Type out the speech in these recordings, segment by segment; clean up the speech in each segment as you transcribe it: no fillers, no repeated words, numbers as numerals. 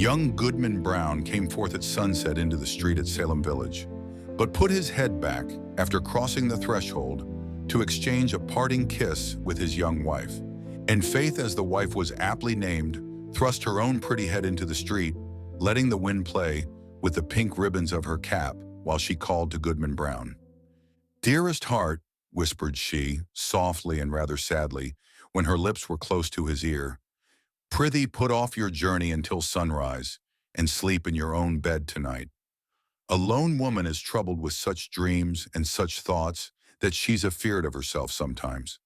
Young Goodman Brown came forth at sunset into the street at Salem Village, but put his head back after crossing the threshold to exchange a parting kiss with his young wife. And Faith, as the wife was aptly named, thrust her own pretty head into the street, letting the wind play with the pink ribbons of her cap while she called to Goodman Brown. "Dearest heart," whispered she, softly and rather sadly, when her lips were close to his ear, "prithee put off your journey until sunrise, and sleep in your own bed tonight. A lone woman is troubled with such dreams and such thoughts that she's afeard of herself sometimes.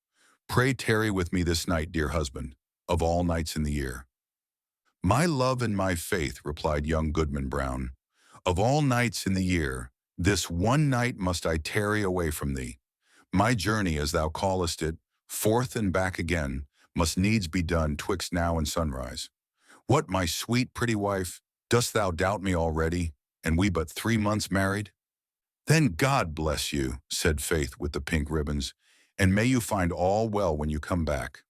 Pray tarry with me this night, dear husband, of all nights in the year." "My love and my faith," replied young Goodman Brown, "of all nights in the year, this one night must I tarry away from thee. My journey, as thou callest it, forth and back again, must needs be done twixt now and sunrise. What, my sweet pretty wife, dost thou doubt me already, and we but 3 months married?" "Then God bless you," said Faith with the pink ribbons, "and may you find all well when you come back."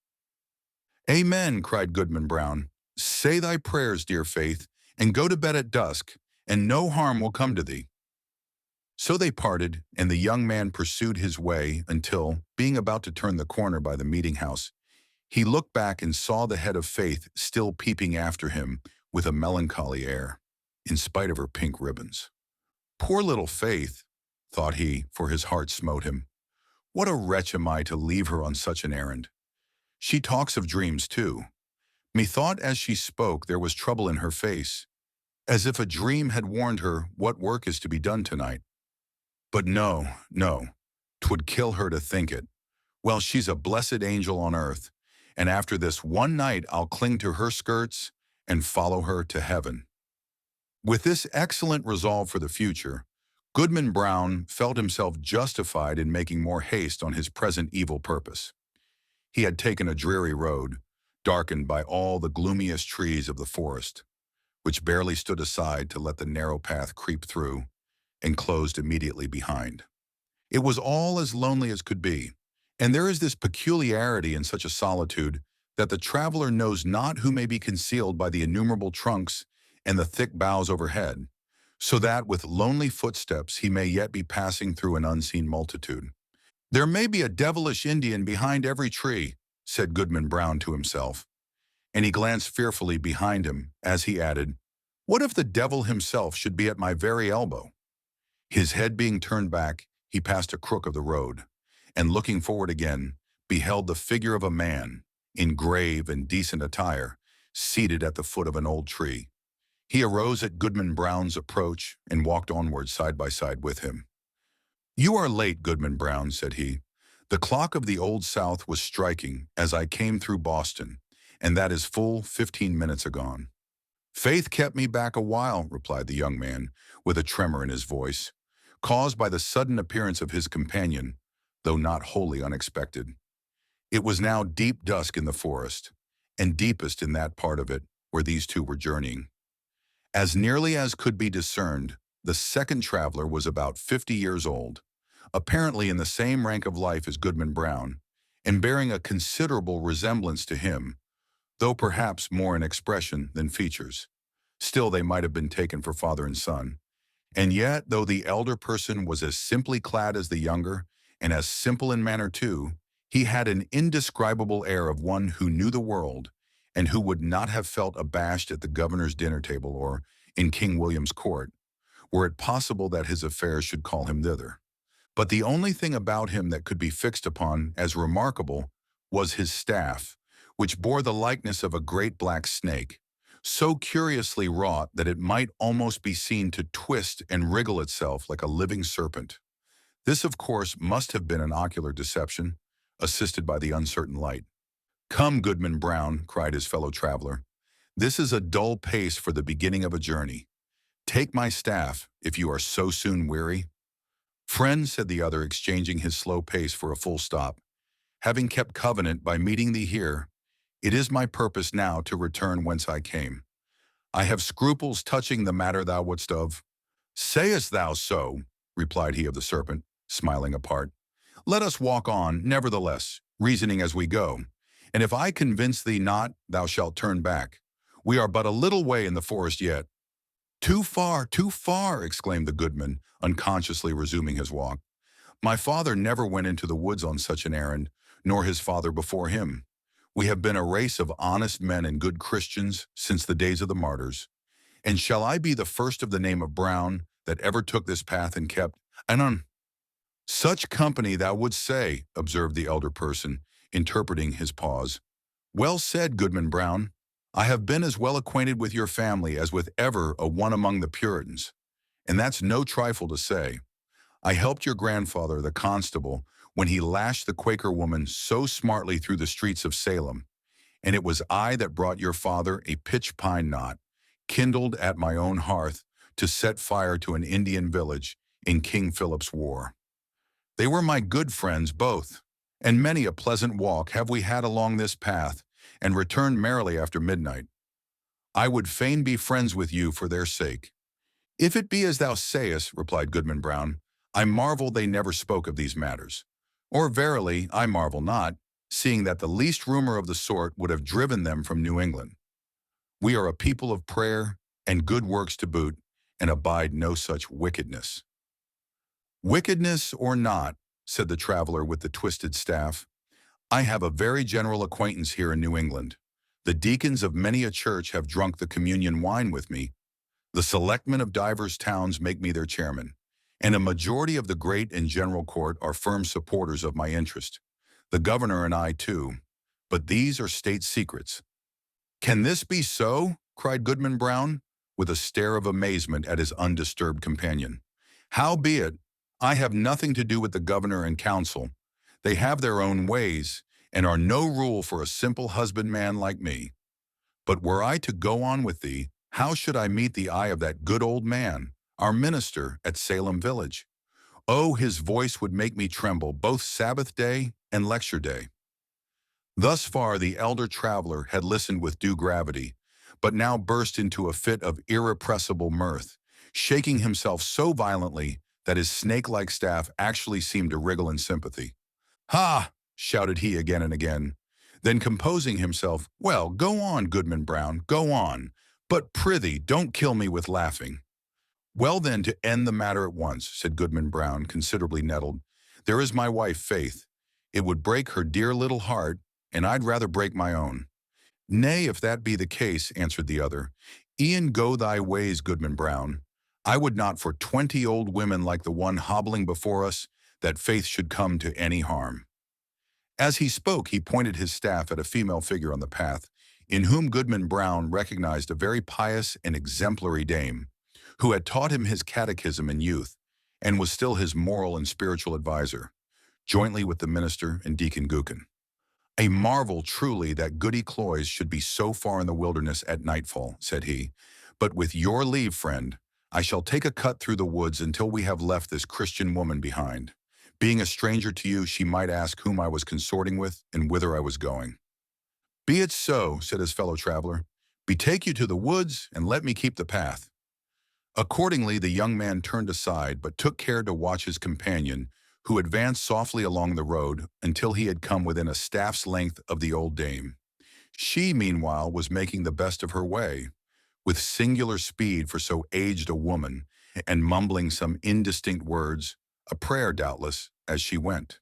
"Amen," cried Goodman Brown. "Say thy prayers, dear Faith, and go to bed at dusk, and no harm will come to thee." So they parted, and the young man pursued his way until, being about to turn the corner by the meeting house, he looked back and saw the head of Faith still peeping after him with a melancholy air, in spite of her pink ribbons. "Poor little Faith," thought he, for his heart smote him. "What a wretch am I to leave her on such an errand. She talks of dreams too. Methought as she spoke there was trouble in her face, as if a dream had warned her what work is to be done tonight. But no, 'twould kill her to think it. Well, she's a blessed angel on earth, and after this one night I'll cling to her skirts and follow her to heaven." With this excellent resolve for the future, Goodman Brown felt himself justified in making more haste on his present evil purpose. He had taken a dreary road, darkened by all the gloomiest trees of the forest, which barely stood aside to let the narrow path creep through, and closed immediately behind. It was all as lonely as could be, and there is this peculiarity in such a solitude that the traveler knows not who may be concealed by the innumerable trunks and the thick boughs overhead, so that with lonely footsteps he may yet be passing through an unseen multitude. "There may be a devilish Indian behind every tree," said Goodman Brown to himself, and he glanced fearfully behind him as he added, "What if the devil himself should be at my very elbow?" His head being turned back, he passed a crook of the road, and looking forward again, beheld the figure of a man, in grave and decent attire, seated at the foot of an old tree. He arose at Goodman Brown's approach and walked onward side by side with him. "You are late, Goodman Brown," said he. "The clock of the Old South was striking as I came through Boston, and that is full 15 minutes agone." "Faith kept me back a while," replied the young man, with a tremor in his voice, caused by the sudden appearance of his companion, though not wholly unexpected. It was now deep dusk in the forest, and deepest in that part of it where these two were journeying. As nearly as could be discerned, the second traveler was about 50 years old, apparently in the same rank of life as Goodman Brown, and bearing a considerable resemblance to him, though perhaps more in expression than features. Still, they might have been taken for father and son. And yet, though the elder person was as simply clad as the younger, and as simple in manner too, he had an indescribable air of one who knew the world, and who would not have felt abashed at the governor's dinner table or in King William's court, were it possible that his affairs should call him thither. But the only thing about him that could be fixed upon as remarkable was his staff, which bore the likeness of a great black snake, so curiously wrought that it might almost be seen to twist and wriggle itself like a living serpent. This, of course, must have been an ocular deception, assisted by the uncertain light. "Come, Goodman Brown," cried his fellow traveler. "This is a dull pace for the beginning of a journey. Take my staff, if you are so soon weary." "Friend," said the other, exchanging his slow pace for a full stop, "having kept covenant by meeting thee here, it is my purpose now to return whence I came. I have scruples touching the matter thou wouldst of." "Sayest thou so?" replied he of the serpent, smiling apart. "Let us walk on, nevertheless, reasoning as we go, and if I convince thee not, thou shalt turn back. We are but a little way in the forest yet." Too far," exclaimed the goodman, unconsciously resuming his walk. "My father never went into the woods on such an errand, nor his father before him. We have been a race of honest men and good Christians since the days of the martyrs. And shall I be the first of the name of Brown that ever took this path and kept an such company thou wouldst say," observed the elder person, interpreting his pause. "Well said, Goodman Brown. I have been as well acquainted with your family as with ever a one among the Puritans, and that's no trifle to say. I helped your grandfather, the constable, when he lashed the Quaker woman so smartly through the streets of Salem, and it was I that brought your father a pitch pine knot, kindled at my own hearth, to set fire to an Indian village in King Philip's War. They were my good friends both, and many a pleasant walk have we had along this path, and returned merrily after midnight. I would fain be friends with you for their sake." "If it be as thou sayest," replied Goodman Brown, "I marvel they never spoke of these matters. Or verily, I marvel not, seeing that the least rumor of the sort would have driven them from New England. We are a people of prayer and good works to boot, and abide no such wickedness." "Wickedness or not," said the traveler with the twisted staff, "I have a very general acquaintance here in New England. The deacons of many a church have drunk the communion wine with me. The selectmen of divers towns make me their chairman, and a majority of the great and general court are firm supporters of my interest. The governor and I too. But these are state secrets." "Can this be so?" cried Goodman Brown, with a stare of amazement at his undisturbed companion. "Howbeit, I have nothing to do with the governor and council. They have their own ways, and are no rule for a simple husbandman like me. But were I to go on with thee, how should I meet the eye of that good old man, our minister at Salem Village? Oh, his voice would make me tremble both Sabbath day and lecture day." Thus far the elder traveler had listened with due gravity, but now burst into a fit of irrepressible mirth, shaking himself so violently that his snake-like staff actually seemed to wriggle in sympathy. "Ha!" shouted he again and again. Then composing himself, "Well, go on, Goodman Brown, go on, but prithee don't kill me with laughing." "Well then, to end the matter at once," said Goodman Brown, considerably nettled, "there is my wife, Faith. It would break her dear little heart, and I'd rather break my own." "Nay, if that be the case," answered the other, "e'en go thy ways, Goodman Brown. I would not for 20 old women like the one hobbling before us that Faith should come to any harm." As he spoke, he pointed his staff at a female figure on the path, in whom Goodman Brown recognized a very pious and exemplary dame, who had taught him his catechism in youth, and was still his moral and spiritual adviser, jointly with the minister and Deacon Gookin. "A marvel truly that Goody Cloyes should be so far in the wilderness at nightfall," said he. "But with your leave, friend, I shall take a cut through the woods until we have left this Christian woman behind. Being a stranger to you, she might ask whom I was consorting with and whither I was going." "Be it so," said his fellow traveler. "Betake you to the woods, and let me keep the path." Accordingly, the young man turned aside, but took care to watch his companion, who advanced softly along the road until he had come within a staff's length of the old dame. She, meanwhile, was making the best of her way, with singular speed for so aged a woman, and mumbling some indistinct words, a prayer doubtless, as she went.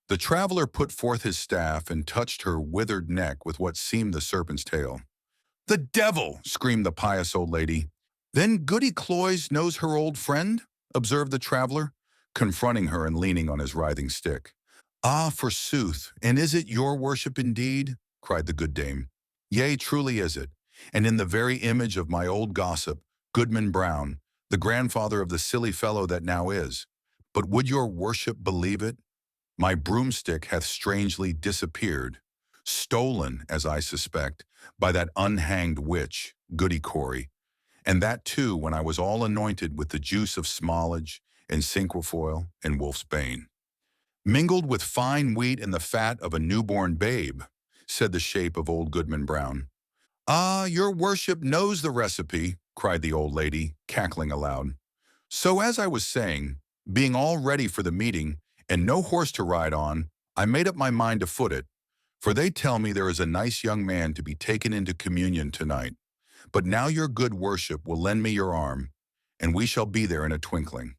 The traveler put forth his staff and touched her withered neck with what seemed the serpent's tail. "The devil!" screamed the pious old lady. "Then Goody Cloyes knows her old friend?" observed the traveler, confronting her and leaning on his writhing stick. "Ah, forsooth, and is it your worship indeed?" cried the good dame. "Yea, truly is it, and in the very image of my old gossip, Goodman Brown, the grandfather of the silly fellow that now is. But would your worship believe it? My broomstick hath strangely disappeared, stolen, as I suspect, by that unhanged witch, Goody Cory, and that too when I was all anointed with the juice of smallage and cinquefoil and wolf's bane, mingled with fine wheat and the fat of a newborn babe," said the shape of old Goodman Brown. "Ah, your worship knows the recipe," cried the old lady, cackling aloud. "So as I was saying, being all ready for the meeting, and no horse to ride on, I made up my mind to foot it, for they tell me there is a nice young man to be taken into communion tonight. But now your good worship will lend me your arm, and we shall be there in a twinkling."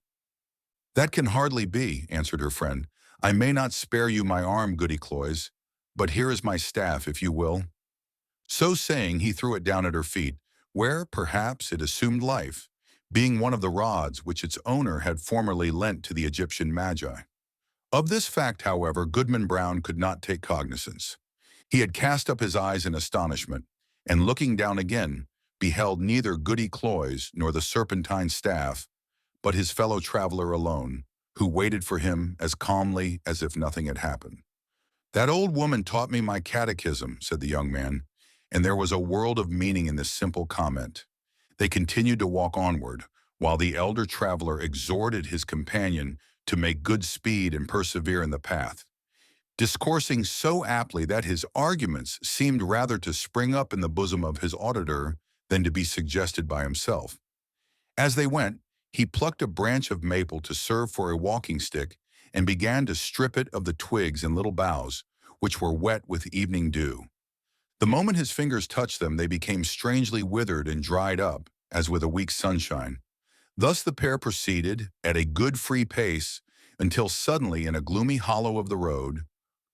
"That can hardly be," answered her friend. "I may not spare you my arm, Goody Cloys, but here is my staff, if you will." So saying, he threw it down at her feet, where, perhaps, it assumed life, being one of the rods which its owner had formerly lent to the Egyptian magi. Of this fact, however, Goodman Brown could not take cognizance. He had cast up his eyes in astonishment, and looking down again, beheld neither Goody Cloys nor the serpentine staff, but his fellow traveler alone, who waited for him as calmly as if nothing had happened. "That old woman taught me my catechism," said the young man, and there was a world of meaning in this simple comment. They continued to walk onward, while the elder traveler exhorted his companion to make good speed and persevere in the path, discoursing so aptly that his arguments seemed rather to spring up in the bosom of his auditor than to be suggested by himself. As they went, he plucked a branch of maple to serve for a walking stick and began to strip it of the twigs and little boughs, which were wet with evening dew. The moment his fingers touched them, they became strangely withered and dried up, as with a week's sunshine. Thus the pair proceeded, at a good free pace, until suddenly, in a gloomy hollow of the road,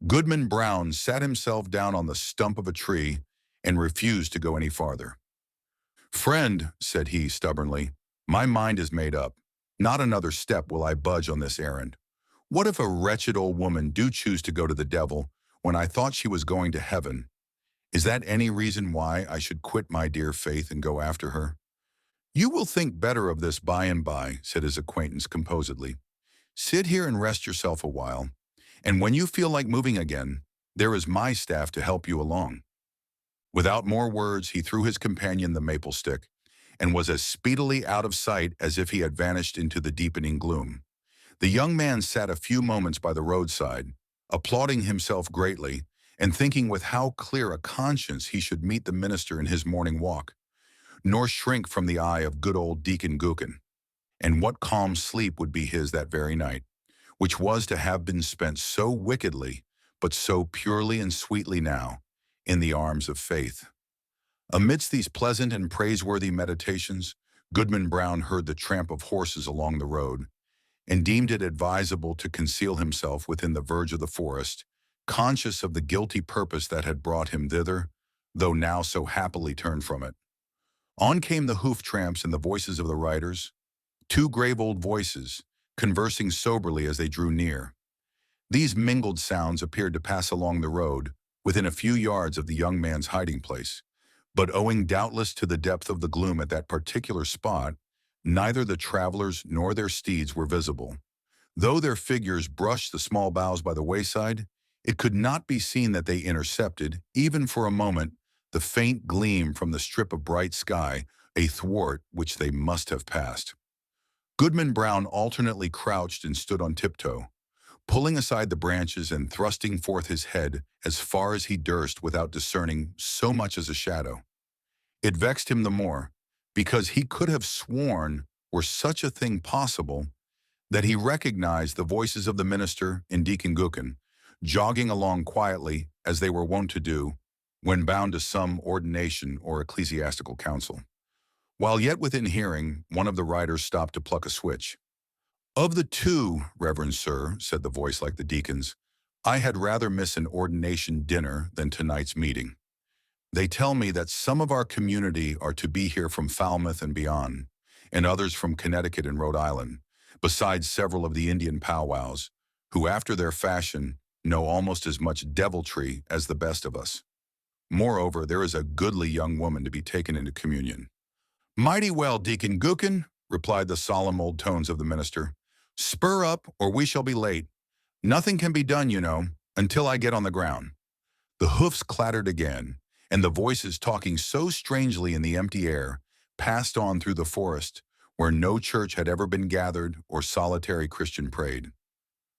Goodman Brown sat himself down on the stump of a tree and refused to go any farther. "Friend," said he stubbornly, "my mind is made up. Not another step will I budge on this errand. What if a wretched old woman do choose to go to the devil when I thought she was going to heaven? Is that any reason why I should quit my dear faith and go after her?" "You will think better of this by and by," said his acquaintance composedly. "Sit here and rest yourself a while, and when you feel like moving again, there is my staff to help you along." Without more words, he threw his companion the maple stick, and was as speedily out of sight as if he had vanished into the deepening gloom. The young man sat a few moments by the roadside, applauding himself greatly, and thinking with how clear a conscience he should meet the minister in his morning walk, nor shrink from the eye of good old Deacon Gookin. And what calm sleep would be his that very night, which was to have been spent so wickedly, but so purely and sweetly now, in the arms of faith. Amidst these pleasant and praiseworthy meditations, Goodman Brown heard the tramp of horses along the road, and deemed it advisable to conceal himself within the verge of the forest, conscious of the guilty purpose that had brought him thither, though now so happily turned from it. On came the hoof tramps and the voices of the riders, two grave old voices, conversing soberly as they drew near. These mingled sounds appeared to pass along the road, within a few yards of the young man's hiding place, but owing doubtless to the depth of the gloom at that particular spot, neither the travelers nor their steeds were visible. Though their figures brushed the small boughs by the wayside, it could not be seen that they intercepted, even for a moment, the faint gleam from the strip of bright sky athwart which they must have passed. Goodman Brown alternately crouched and stood on tiptoe, pulling aside the branches and thrusting forth his head as far as he durst without discerning so much as a shadow. It vexed him the more, because he could have sworn, were such a thing possible, that he recognized the voices of the minister and Deacon Gookin, jogging along quietly as they were wont to do when bound to some ordination or ecclesiastical council. While yet within hearing, one of the riders stopped to pluck a switch. "Of the two, Reverend Sir," said the voice like the deacon's, "I had rather miss an ordination dinner than tonight's meeting. They tell me that some of our community are to be here from Falmouth and beyond, and others from Connecticut and Rhode Island, besides several of the Indian powwows, who after their fashion know almost as much deviltry as the best of us. Moreover, there is a goodly young woman to be taken into communion." "Mighty well, Deacon Gookin," replied the solemn old tones of the minister. "Spur up, or we shall be late. Nothing can be done, you know, until I get on the ground." The hoofs clattered again, and the voices talking so strangely in the empty air passed on through the forest, where no church had ever been gathered or solitary Christian prayed.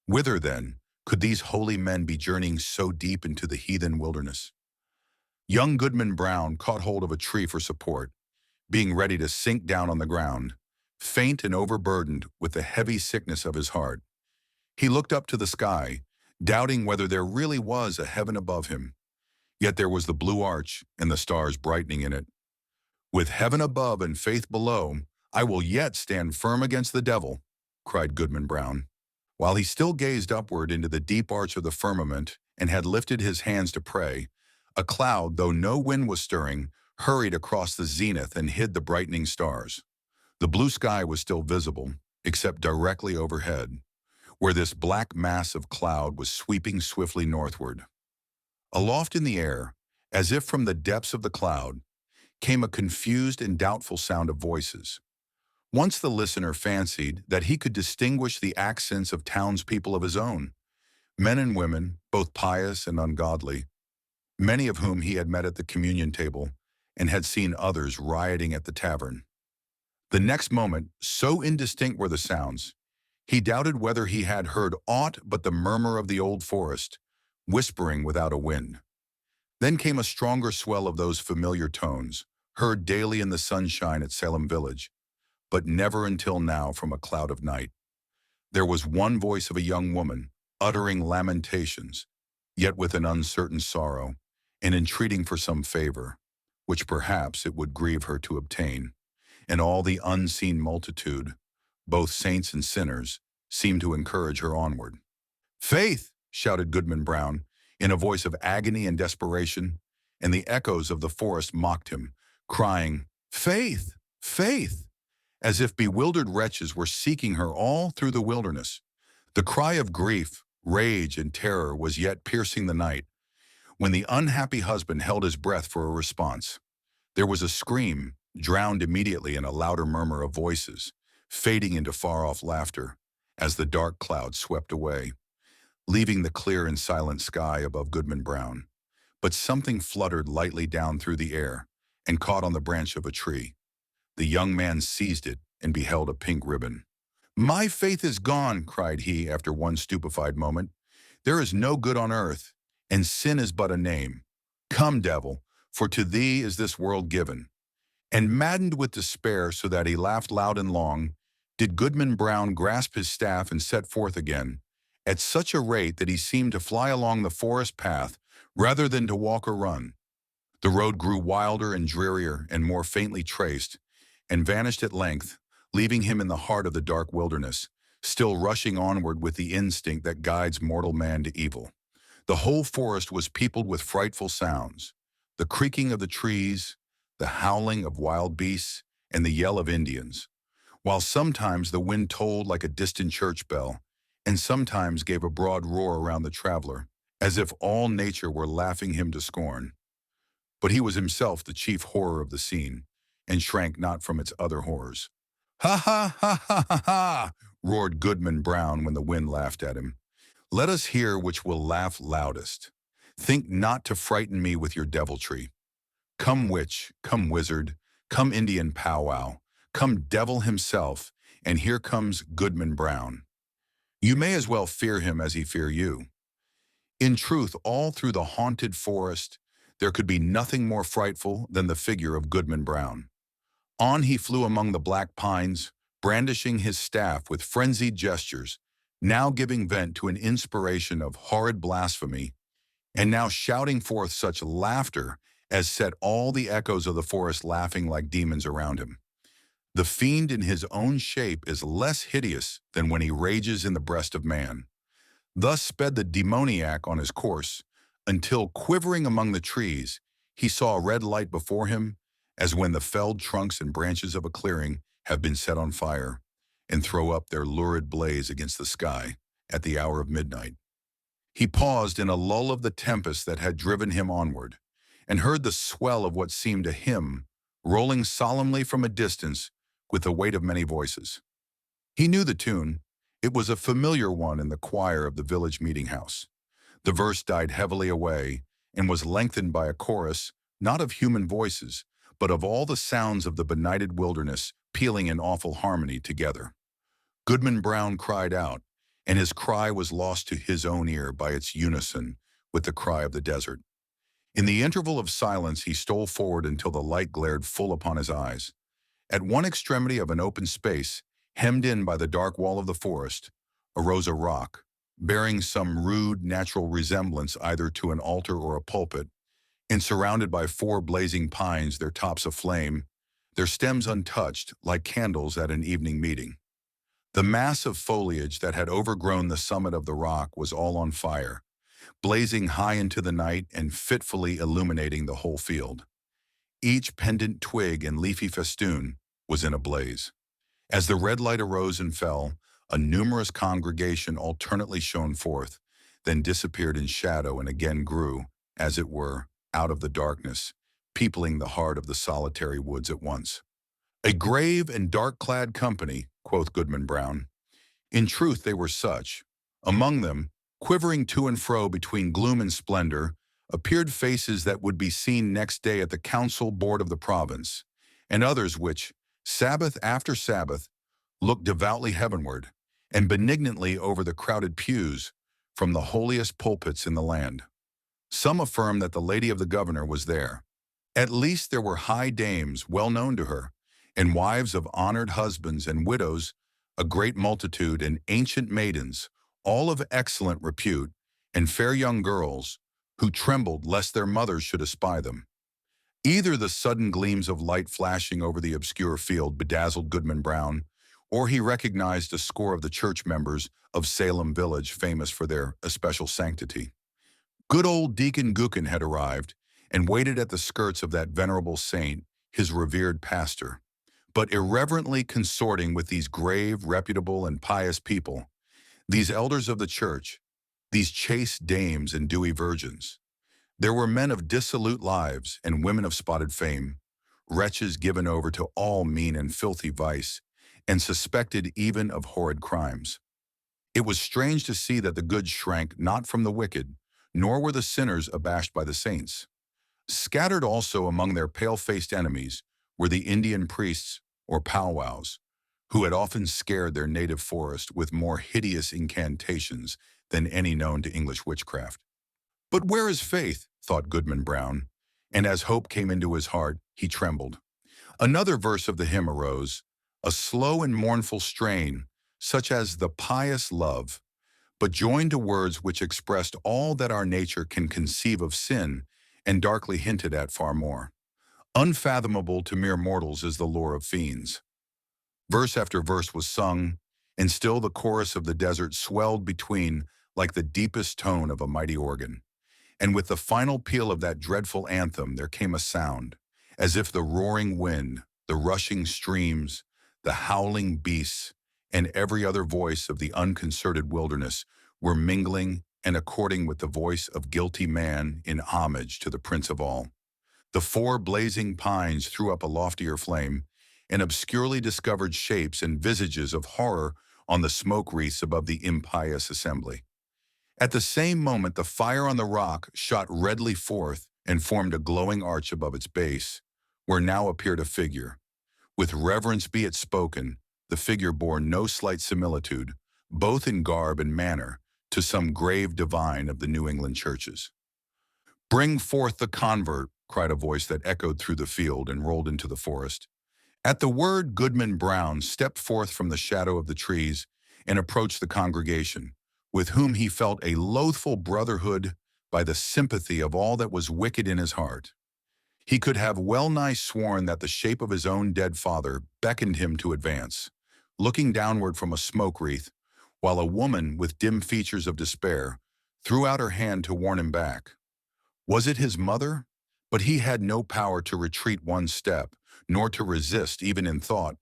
Whither, then, could these holy men be journeying so deep into the heathen wilderness? Young Goodman Brown caught hold of a tree for support, being ready to sink down on the ground, faint and overburdened with the heavy sickness of his heart. He looked up to the sky, doubting whether there really was a heaven above him. Yet there was the blue arch and the stars brightening in it. "With heaven above and faith below, I will yet stand firm against the devil," cried Goodman Brown. While he still gazed upward into the deep arch of the firmament and had lifted his hands to pray, a cloud, though no wind was stirring, hurried across the zenith and hid the brightening stars. The blue sky was still visible, except directly overhead, where this black mass of cloud was sweeping swiftly northward. Aloft in the air, as if from the depths of the cloud, came a confused and doubtful sound of voices. Once the listener fancied that he could distinguish the accents of townspeople of his own, men and women, both pious and ungodly, many of whom he had met at the communion table and had seen others rioting at the tavern. The next moment, so indistinct were the sounds, he doubted whether he had heard aught but the murmur of the old forest, whispering without a wind. Then came a stronger swell of those familiar tones, heard daily in the sunshine at Salem Village, but never until now from a cloud of night. There was one voice of a young woman, uttering lamentations, yet with an uncertain sorrow, and entreating for some favor, which perhaps it would grieve her to obtain. And all the unseen multitude, both saints and sinners, seemed to encourage her onward. "Faith!" shouted Goodman Brown, in a voice of agony and desperation, and the echoes of the forest mocked him, crying, "Faith! Faith!" as if bewildered wretches were seeking her all through the wilderness. The cry of grief, rage, and terror was yet piercing the night, when the unhappy husband held his breath for a response. There was a scream, drowned immediately in a louder murmur of voices, fading into far-off laughter, as the dark cloud swept away, leaving the clear and silent sky above Goodman Brown. But something fluttered lightly down through the air and caught on the branch of a tree. The young man seized it and beheld a pink ribbon. "My faith is gone," cried he after one stupefied moment. "There is no good on earth, and sin is but a name. Come, devil, for to thee is this world given." And maddened with despair so that he laughed loud and long, did Goodman Brown grasp his staff and set forth again, at such a rate that he seemed to fly along the forest path rather than to walk or run. The road grew wilder and drearier and more faintly traced, and vanished at length, leaving him in the heart of the dark wilderness, still rushing onward with the instinct that guides mortal man to evil. The whole forest was peopled with frightful sounds, the creaking of the trees, the howling of wild beasts, and the yell of Indians, while sometimes the wind tolled like a distant church bell, and sometimes gave a broad roar around the traveler, as if all nature were laughing him to scorn. But he was himself the chief horror of the scene, and shrank not from its other horrors. "Ha ha ha ha ha ha!" roared Goodman Brown when the wind laughed at him. "Let us hear which will laugh loudest. Think not to frighten me with your deviltry. Come witch, come wizard, come Indian powwow, come devil himself, and here comes Goodman Brown. You may as well fear him as he fear you." In truth, all through the haunted forest, there could be nothing more frightful than the figure of Goodman Brown. On he flew among the black pines, brandishing his staff with frenzied gestures, now giving vent to an inspiration of horrid blasphemy, and now shouting forth such laughter as set all the echoes of the forest laughing like demons around him. The fiend in his own shape is less hideous than when he rages in the breast of man. Thus sped the demoniac on his course, until, quivering among the trees, he saw a red light before him, as when the felled trunks and branches of a clearing have been set on fire, and throw up their lurid blaze against the sky at the hour of midnight. He paused in a lull of the tempest that had driven him onward, and heard the swell of what seemed a hymn, rolling solemnly from a distance with the weight of many voices. He knew the tune. It was a familiar one in the choir of the village meeting house. The verse died heavily away and was lengthened by a chorus, not of human voices, but of all the sounds of the benighted wilderness pealing in awful harmony together. Goodman Brown cried out, and his cry was lost to his own ear by its unison with the cry of the desert. In the interval of silence he stole forward until the light glared full upon his eyes. At one extremity of an open space, hemmed in by the dark wall of the forest, arose a rock, bearing some rude natural resemblance either to an altar or a pulpit, and surrounded by 4 blazing pines, their tops aflame, their stems untouched like candles at an evening meeting. The mass of foliage that had overgrown the summit of the rock was all on fire, blazing high into the night and fitfully illuminating the whole field. Each pendant twig and leafy festoon was in a blaze. As the red light arose and fell, a numerous congregation alternately shone forth, then disappeared in shadow and again grew, as it were, out of the darkness, peopling the heart of the solitary woods at once. A grave and dark-clad company, quoth Goodman Brown. In truth they were such. Among them, quivering to and fro between gloom and splendor, appeared faces that would be seen next day at the council board of the province, and others which, Sabbath after Sabbath, looked devoutly heavenward, and benignantly over the crowded pews from the holiest pulpits in the land. Some affirmed that the lady of the governor was there. At least there were high dames well known to her, and wives of honored husbands and widows, a great multitude, and ancient maidens, all of excellent repute, and fair young girls, who trembled lest their mothers should espy them. Either the sudden gleams of light flashing over the obscure field bedazzled Goodman Brown, or he recognized a score of the church members of Salem village famous for their especial sanctity. Good old Deacon Gookin had arrived and waited at the skirts of that venerable saint, his revered pastor. But irreverently consorting with these grave, reputable, and pious people, these elders of the church, these chaste dames and dewy virgins, there were men of dissolute lives and women of spotted fame, wretches given over to all mean and filthy vice, and suspected even of horrid crimes. It was strange to see that the good shrank not from the wicked, nor were the sinners abashed by the saints. Scattered also among their pale-faced enemies were the Indian priests, or powwows, who had often scared their native forest with more hideous incantations than any known to English witchcraft. But where is faith? Thought Goodman Brown, and as hope came into his heart, he trembled. Another verse of the hymn arose, a slow and mournful strain, such as the pious love, but joined to words which expressed all that our nature can conceive of sin and darkly hinted at far more. Unfathomable to mere mortals is the lore of fiends. Verse after verse was sung, and still the chorus of the desert swelled between like the deepest tone of a mighty organ. And with the final peal of that dreadful anthem there came a sound, as if the roaring wind, the rushing streams, the howling beasts, and every other voice of the unconcerted wilderness were mingling and according with the voice of guilty man in homage to the Prince of all. The four blazing pines threw up a loftier flame, and obscurely discovered shapes and visages of horror on the smoke wreaths above the impious assembly. At the same moment the fire on the rock shot redly forth and formed a glowing arch above its base, where now appeared a figure. With reverence be it spoken, the figure bore no slight similitude, both in garb and manner, to some grave divine of the New England churches. "Bring forth the convert," cried a voice that echoed through the field and rolled into the forest. At the word, Goodman Brown stepped forth from the shadow of the trees and approached the congregation, with whom he felt a loathful brotherhood by the sympathy of all that was wicked in his heart. He could have well-nigh sworn that the shape of his own dead father beckoned him to advance, looking downward from a smoke wreath, while a woman with dim features of despair threw out her hand to warn him back. Was it his mother? But he had no power to retreat one step, nor to resist even in thought,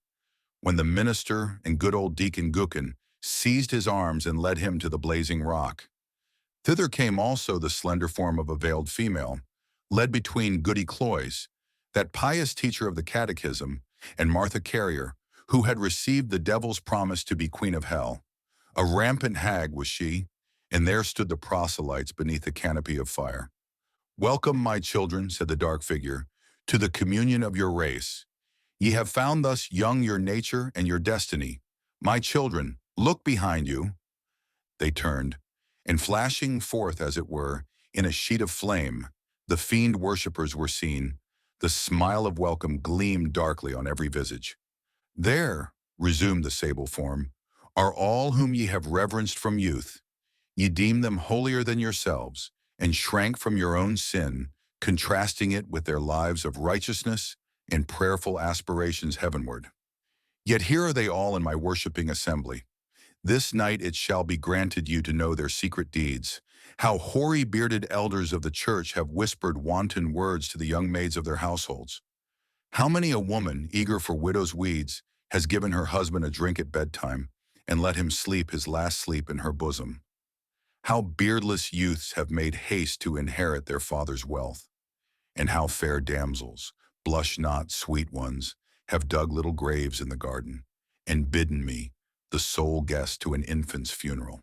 when the minister and good old Deacon Gookin seized his arms and led him to the blazing rock. Thither came also the slender form of a veiled female, led between Goody Cloyes, that pious teacher of the catechism, and Martha Carrier, who had received the devil's promise to be queen of hell. A rampant hag was she, and there stood the proselytes beneath the canopy of fire. "Welcome, my children," said the dark figure, "to the communion of your race. Ye have found thus young your nature and your destiny. My children, look behind you." They turned, and flashing forth, as it were, in a sheet of flame, the fiend worshippers were seen. The smile of welcome gleamed darkly on every visage. "There," resumed the sable form, "are all whom ye have reverenced from youth. Ye deemed them holier than yourselves, and shrank from your own sin, contrasting it with their lives of righteousness in prayerful aspirations heavenward. Yet here are they all in my worshiping assembly. This night it shall be granted you to know their secret deeds, how hoary-bearded elders of the church have whispered wanton words to the young maids of their households. How many a woman, eager for widow's weeds, has given her husband a drink at bedtime and let him sleep his last sleep in her bosom. How beardless youths have made haste to inherit their father's wealth, and how fair damsels, blush not, sweet ones, have dug little graves in the garden, and bidden me, the sole guest to an infant's funeral.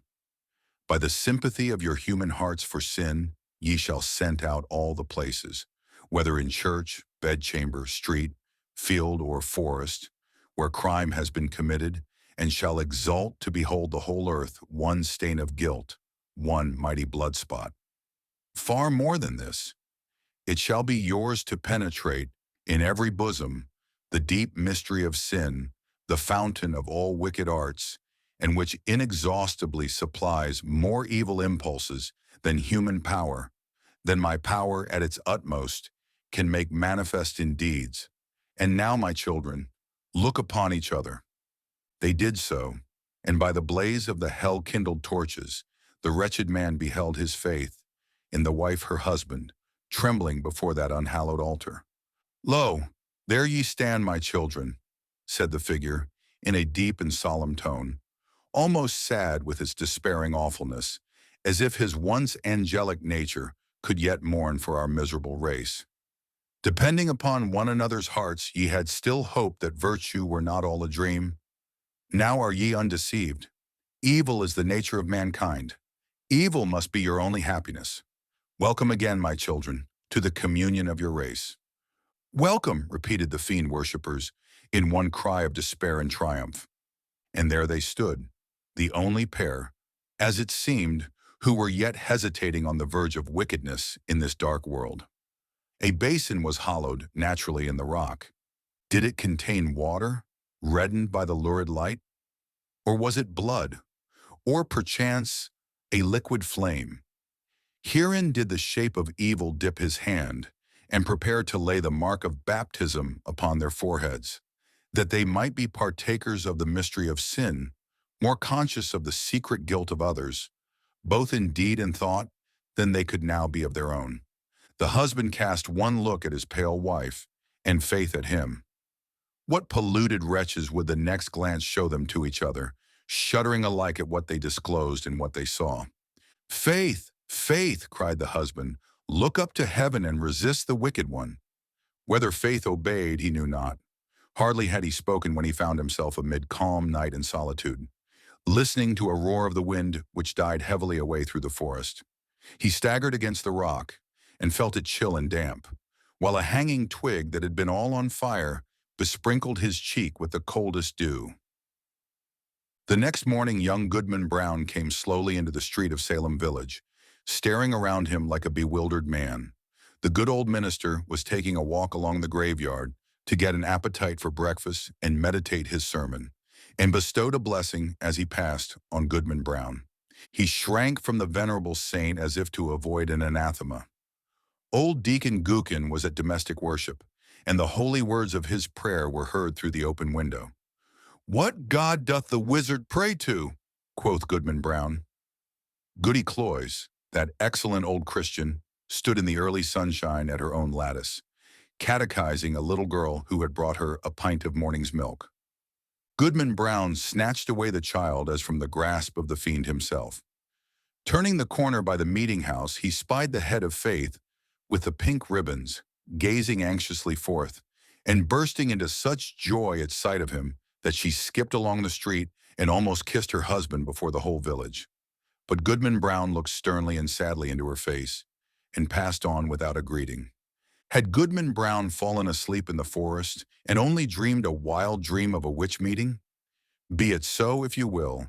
By the sympathy of your human hearts for sin, ye shall scent out all the places, whether in church, bedchamber, street, field, or forest, where crime has been committed, and shall exult to behold the whole earth one stain of guilt, one mighty blood spot. Far more than this, it shall be yours to penetrate in every bosom the deep mystery of sin, the fountain of all wicked arts, and which inexhaustibly supplies more evil impulses than human power, than my power at its utmost can make manifest in deeds. And now, my children, look upon each other. They did so, and by the blaze of the hell-kindled torches, the wretched man beheld his faith in the wife her husband, trembling before that unhallowed altar. Lo, there ye stand, my children, said the figure, in a deep and solemn tone, almost sad with its despairing awfulness, as if his once angelic nature could yet mourn for our miserable race. Depending upon one another's hearts, ye had still hope that virtue were not all a dream. Now are ye undeceived. Evil is the nature of mankind. Evil must be your only happiness. Welcome again, my children, to the communion of your race. Welcome, repeated the fiend worshippers, in one cry of despair and triumph. And there they stood, the only pair, as it seemed, who were yet hesitating on the verge of wickedness in this dark world. A basin was hollowed naturally in the rock. Did it contain water, reddened by the lurid light? Or was it blood? Or perchance a liquid flame? Herein did the shape of evil dip his hand, and prepare to lay the mark of baptism upon their foreheads, that they might be partakers of the mystery of sin, more conscious of the secret guilt of others, both in deed and thought, than they could now be of their own. The husband cast one look at his pale wife, and faith at him. What polluted wretches would the next glance show them to each other, shuddering alike at what they disclosed and what they saw. Faith, faith, cried the husband, look up to heaven and resist the wicked one. Whether faith obeyed, he knew not. Hardly had he spoken when he found himself amid calm night and solitude, listening to a roar of the wind which died heavily away through the forest. He staggered against the rock and felt it chill and damp, while a hanging twig that had been all on fire besprinkled his cheek with the coldest dew. The next morning, young Goodman Brown came slowly into the street of Salem village, staring around him like a bewildered man. The good old minister was taking a walk along the graveyard to get an appetite for breakfast and meditate his sermon, and bestowed a blessing as he passed on Goodman Brown. He shrank from the venerable saint as if to avoid an anathema. Old Deacon Gookin was at domestic worship, and the holy words of his prayer were heard through the open window. "What God doth the wizard pray to?" quoth Goodman Brown. Goody Cloyes, that excellent old Christian, stood in the early sunshine at her own lattice, catechizing a little girl who had brought her a pint of morning's milk. Goodman Brown snatched away the child as from the grasp of the fiend himself. Turning the corner by the meeting house, he spied the head of Faith with the pink ribbons, gazing anxiously forth, and bursting into such joy at sight of him that she skipped along the street and almost kissed her husband before the whole village. But Goodman Brown looked sternly and sadly into her face and passed on without a greeting. Had Goodman Brown fallen asleep in the forest and only dreamed a wild dream of a witch meeting? Be it so if you will,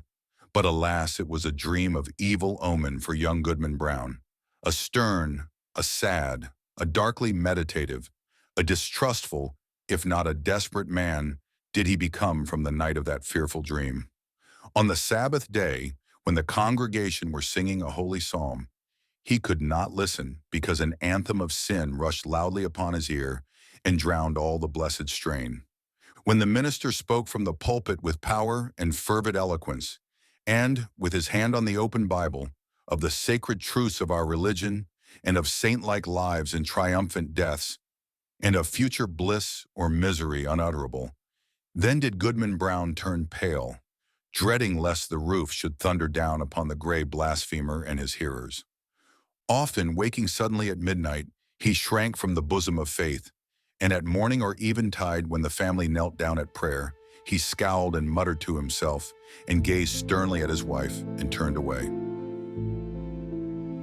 but alas, it was a dream of evil omen for young Goodman Brown. A stern, a sad, a darkly meditative, a distrustful, if not a desperate man, did he become from the night of that fearful dream. On the Sabbath day, when the congregation were singing a holy psalm, he could not listen because an anthem of sin rushed loudly upon his ear, and drowned all the blessed strain. When the minister spoke from the pulpit with power and fervid eloquence, and, with his hand on the open Bible, of the sacred truths of our religion, and of saint-like lives and triumphant deaths, and of future bliss or misery unutterable, then did Goodman Brown turn pale, dreading lest the roof should thunder down upon the gray blasphemer and his hearers. Often, waking suddenly at midnight, he shrank from the bosom of faith, and at morning or eventide when the family knelt down at prayer, he scowled and muttered to himself, and gazed sternly at his wife, and turned away.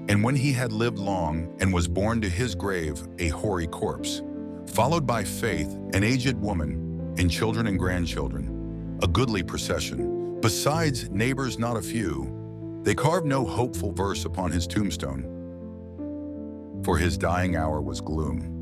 And when he had lived long, and was borne to his grave a hoary corpse, followed by faith, an aged woman, and children and grandchildren, a goodly procession, besides neighbors not a few, they carved no hopeful verse upon his tombstone, for his dying hour was gloom.